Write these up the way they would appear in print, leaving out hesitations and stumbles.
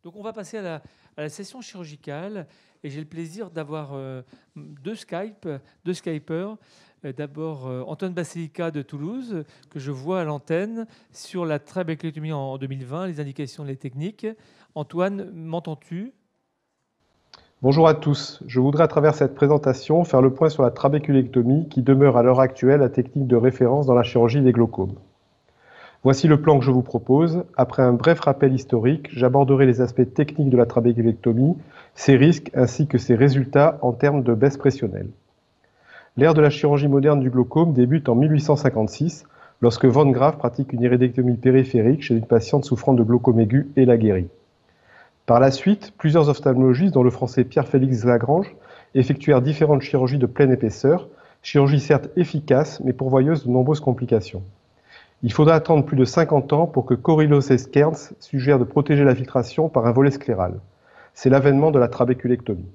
Donc on va passer à la session chirurgicale et j'ai le plaisir d'avoir deux Skypers. D'abord Antoine Basilica de Toulouse, que je vois à l'antenne sur la trabéculectomie en 2020, les indications, les techniques. Antoine, m'entends-tu? Bonjour à tous. Je voudrais à travers cette présentation faire le point sur la trabéculectomie qui demeure à l'heure actuelle la technique de référence dans la chirurgie des glaucomes. Voici le plan que je vous propose. Après un bref rappel historique, j'aborderai les aspects techniques de la trabéculectomie, ses risques ainsi que ses résultats en termes de baisse pressionnelle. L'ère de la chirurgie moderne du glaucome débute en 1856 lorsque Van Graaf pratique une iridectomie périphérique chez une patiente souffrant de glaucome aigu et la guérit. Par la suite, plusieurs ophtalmologistes, dont le français Pierre-Félix Lagrange, effectuèrent différentes chirurgies de pleine épaisseur, chirurgie certes efficace mais pourvoyeuse de nombreuses complications. Il faudra attendre plus de 50 ans pour que Coryllos et Skearns suggèrent de protéger la filtration par un volet scléral. C'est l'avènement de la trabéculectomie.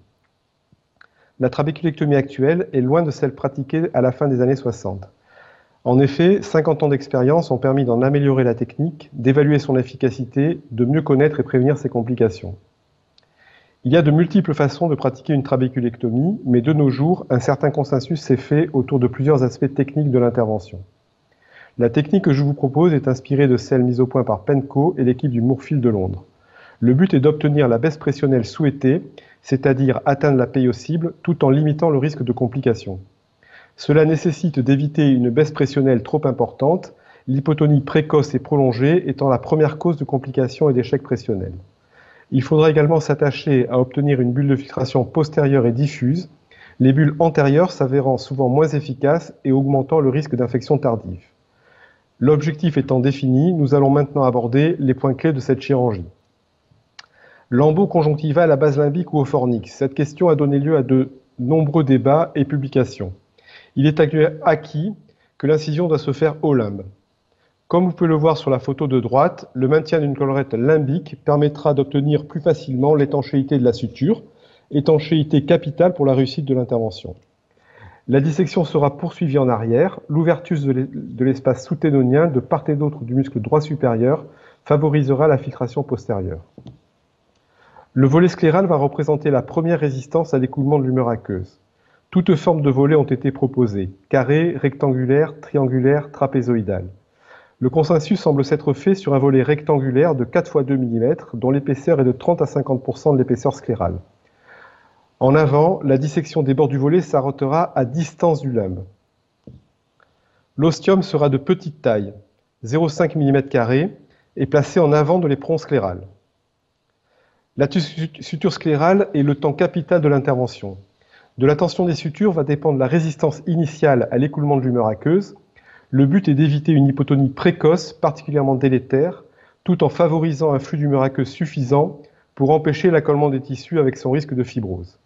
La trabéculectomie actuelle est loin de celle pratiquée à la fin des années 60. En effet, 50 ans d'expérience ont permis d'en améliorer la technique, d'évaluer son efficacité, de mieux connaître et prévenir ses complications. Il y a de multiples façons de pratiquer une trabéculectomie, mais de nos jours, un certain consensus s'est fait autour de plusieurs aspects techniques de l'intervention. La technique que je vous propose est inspirée de celle mise au point par Penco et l'équipe du Moorfield de Londres. Le but est d'obtenir la baisse pressionnelle souhaitée, c'est-à-dire atteindre la PIO cible, tout en limitant le risque de complications. Cela nécessite d'éviter une baisse pressionnelle trop importante, l'hypotonie précoce et prolongée étant la première cause de complications et d'échecs pressionnels. Il faudra également s'attacher à obtenir une bulle de filtration postérieure et diffuse, les bulles antérieures s'avérant souvent moins efficaces et augmentant le risque d'infection tardive. L'objectif étant défini, nous allons maintenant aborder les points clés de cette chirurgie. Lembo conjonctival à base limbique ou au fornix? Cette question a donné lieu à de nombreux débats et publications. Il est acquis que l'incision doit se faire au limbe. Comme vous pouvez le voir sur la photo de droite, le maintien d'une collerette limbique permettra d'obtenir plus facilement l'étanchéité de la suture, étanchéité capitale pour la réussite de l'intervention. La dissection sera poursuivie en arrière, l'ouverture de l'espace sous-ténonien de part et d'autre du muscle droit supérieur favorisera la filtration postérieure. Le volet scléral va représenter la première résistance à l'écoulement de l'humeur aqueuse. Toutes formes de volets ont été proposées, carré, rectangulaire, triangulaire, trapézoïdal. Le consensus semble s'être fait sur un volet rectangulaire de 4 x 2 mm, dont l'épaisseur est de 30 à 50% de l'épaisseur sclérale. En avant, la dissection des bords du volet s'arrêtera à distance du limbe. L'ostium sera de petite taille, 0,5 mm, et placé en avant de l'éperon scléral. La suture sclérale est le temps capital de l'intervention. De la tension des sutures va dépendre la résistance initiale à l'écoulement de l'humeur aqueuse. Le but est d'éviter une hypotonie précoce, particulièrement délétère, tout en favorisant un flux d'humeur aqueuse suffisant pour empêcher l'accollement des tissus avec son risque de fibrose.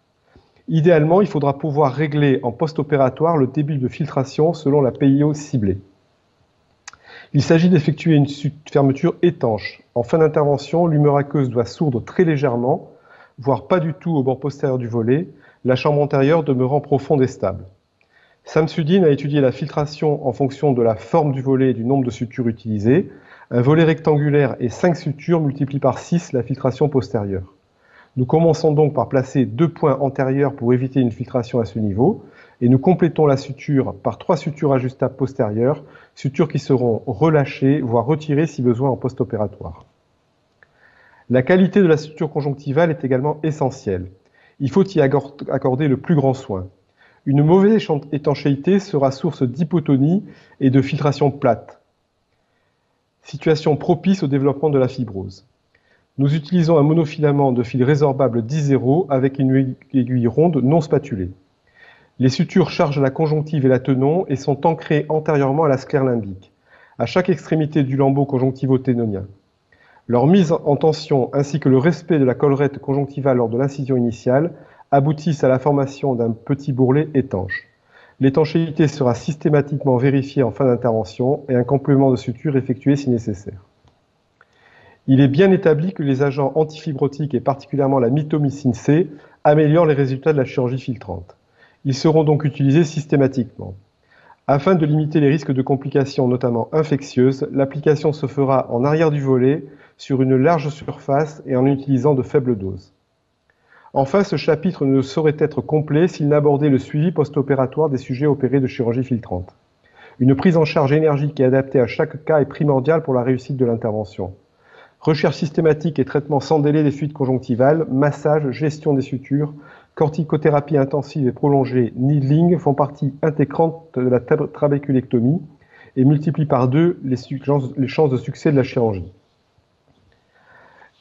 Idéalement, il faudra pouvoir régler en post-opératoire le débit de filtration selon la PIO ciblée. Il s'agit d'effectuer une fermeture étanche. En fin d'intervention, l'humeur aqueuse doit sourdre très légèrement, voire pas du tout au bord postérieur du volet, la chambre antérieure demeurant profonde et stable. Samsudin a étudié la filtration en fonction de la forme du volet et du nombre de sutures utilisées. Un volet rectangulaire et 5 sutures multiplient par 6 la filtration postérieure. Nous commençons donc par placer 2 points antérieurs pour éviter une filtration à ce niveau, et nous complétons la suture par 3 sutures ajustables postérieures, sutures qui seront relâchées, voire retirées si besoin en post-opératoire. La qualité de la suture conjonctivale est également essentielle. Il faut y accorder le plus grand soin. Une mauvaise étanchéité sera source d'hypotonie et de filtration plate, situation propice au développement de la fibrose. Nous utilisons un monofilament de fil résorbable 10-0 avec une aiguille ronde non spatulée. Les sutures chargent la conjonctive et la tenon et sont ancrées antérieurement à la sclère limbique, à chaque extrémité du lambeau conjonctivo-ténonien. Leur mise en tension ainsi que le respect de la collerette conjonctivale lors de l'incision initiale aboutissent à la formation d'un petit bourrelet étanche. L'étanchéité sera systématiquement vérifiée en fin d'intervention et un complément de suture effectué si nécessaire. Il est bien établi que les agents antifibrotiques et particulièrement la mitomycine C améliorent les résultats de la chirurgie filtrante. Ils seront donc utilisés systématiquement. Afin de limiter les risques de complications, notamment infectieuses, l'application se fera en arrière du volet sur une large surface et en utilisant de faibles doses. Enfin, ce chapitre ne saurait être complet s'il n'abordait le suivi post-opératoire des sujets opérés de chirurgie filtrante. Une prise en charge énergique et adaptée à chaque cas est primordiale pour la réussite de l'intervention. Recherche systématique et traitement sans délai des fuites conjonctivales, massage, gestion des sutures, corticothérapie intensive et prolongée, needling font partie intégrante de la trabéculectomie et multiplient par 2 les chances de succès de la chirurgie.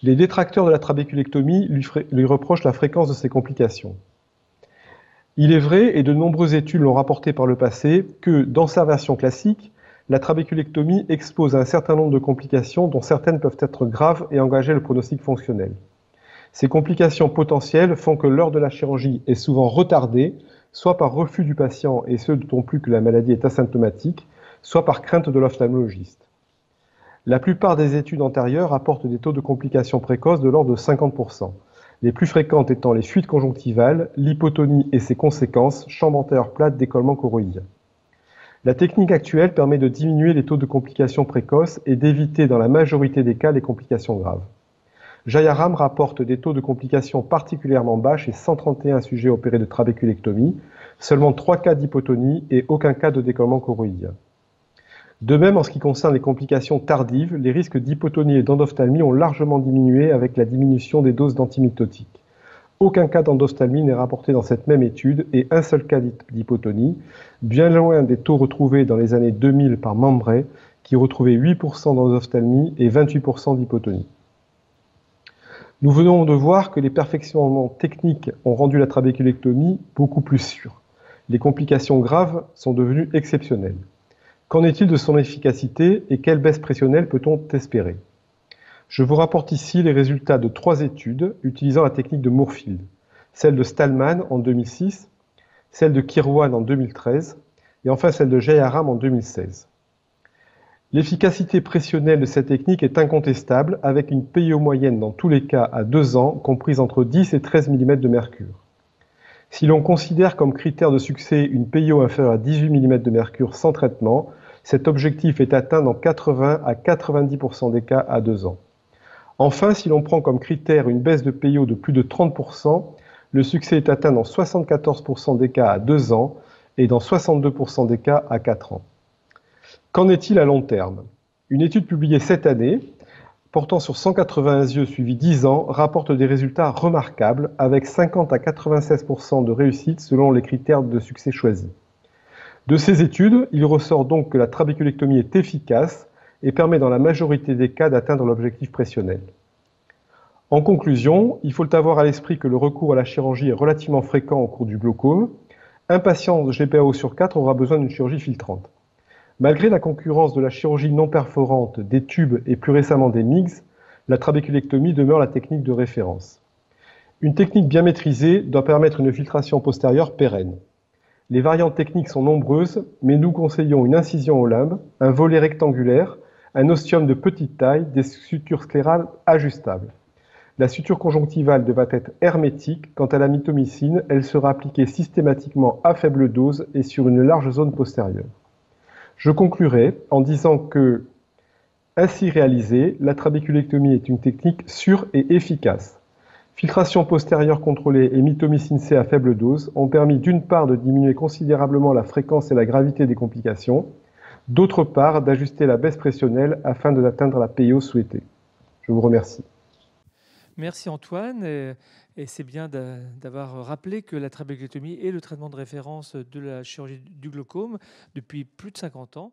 Les détracteurs de la trabéculectomie lui reprochent la fréquence de ces complications. Il est vrai, et de nombreuses études l'ont rapporté par le passé, que dans sa version classique, la trabéculectomie expose à un certain nombre de complications dont certaines peuvent être graves et engager le pronostic fonctionnel. Ces complications potentielles font que l'heure de la chirurgie est souvent retardée, soit par refus du patient et ce d'autant plus que la maladie est asymptomatique, soit par crainte de l'ophtalmologiste. La plupart des études antérieures rapportent des taux de complications précoces de l'ordre de 50%, les plus fréquentes étant les fuites conjonctivales, l'hypotonie et ses conséquences, chambre antérieure plate, décollement choroïdien. La technique actuelle permet de diminuer les taux de complications précoces et d'éviter dans la majorité des cas les complications graves. Jayaram rapporte des taux de complications particulièrement bas chez 131 sujets opérés de trabéculectomie, seulement 3 cas d'hypotonie et aucun cas de décollement choroïdien. De même, en ce qui concerne les complications tardives, les risques d'hypotonie et d'endophthalmie ont largement diminué avec la diminution des doses d'antimitotiques. Aucun cas d'endophthalmie n'est rapporté dans cette même étude et un seul cas d'hypotonie, bien loin des taux retrouvés dans les années 2000 par Membray, qui retrouvait 8% d'endophthalmie et 28% d'hypotonie. Nous venons de voir que les perfectionnements techniques ont rendu la trabéculectomie beaucoup plus sûre. Les complications graves sont devenues exceptionnelles. Qu'en est-il de son efficacité et quelle baisse pressionnelle peut-on espérer? Je vous rapporte ici les résultats de 3 études utilisant la technique de Moorfield, celle de Stallman en 2006, celle de Kirwan en 2013 et enfin celle de Jayaram en 2016. L'efficacité pressionnelle de cette technique est incontestable avec une PIO moyenne dans tous les cas à 2 ans comprise entre 10 et 13 mm de mercure. Si l'on considère comme critère de succès une PIO inférieure à 18 mm de mercure sans traitement, cet objectif est atteint dans 80 à 90% des cas à 2 ans. Enfin, si l'on prend comme critère une baisse de PIO de plus de 30%, le succès est atteint dans 74% des cas à 2 ans et dans 62% des cas à 4 ans. Qu'en est-il à long terme? Une étude publiée cette année, portant sur 181 yeux suivis 10 ans, rapporte des résultats remarquables avec 50 à 96% de réussite selon les critères de succès choisis. De ces études, il ressort donc que la trabéculectomie est efficace et permet dans la majorité des cas d'atteindre l'objectif pressionnel. En conclusion, il faut avoir à l'esprit que le recours à la chirurgie est relativement fréquent au cours du glaucome. Un patient de GPAO sur 4 aura besoin d'une chirurgie filtrante. Malgré la concurrence de la chirurgie non perforante, des tubes et plus récemment des MIGS, la trabéculectomie demeure la technique de référence. Une technique bien maîtrisée doit permettre une filtration postérieure pérenne. Les variantes techniques sont nombreuses, mais nous conseillons une incision au limbe, un volet rectangulaire, un ostium de petite taille, des sutures sclérales ajustables. La suture conjonctivale devra être hermétique. Quant à la mitomycine, elle sera appliquée systématiquement à faible dose et sur une large zone postérieure. Je conclurai en disant que, ainsi réalisée, la trabéculectomie est une technique sûre et efficace. Filtration postérieure contrôlée et mitomycine C à faible dose ont permis d'une part de diminuer considérablement la fréquence et la gravité des complications, d'autre part d'ajuster la baisse pressionnelle afin d'atteindre la PIO souhaitée. Je vous remercie. Merci Antoine. Et c'est bien d'avoir rappelé que la trabéculectomie est le traitement de référence de la chirurgie du glaucome depuis plus de 50 ans.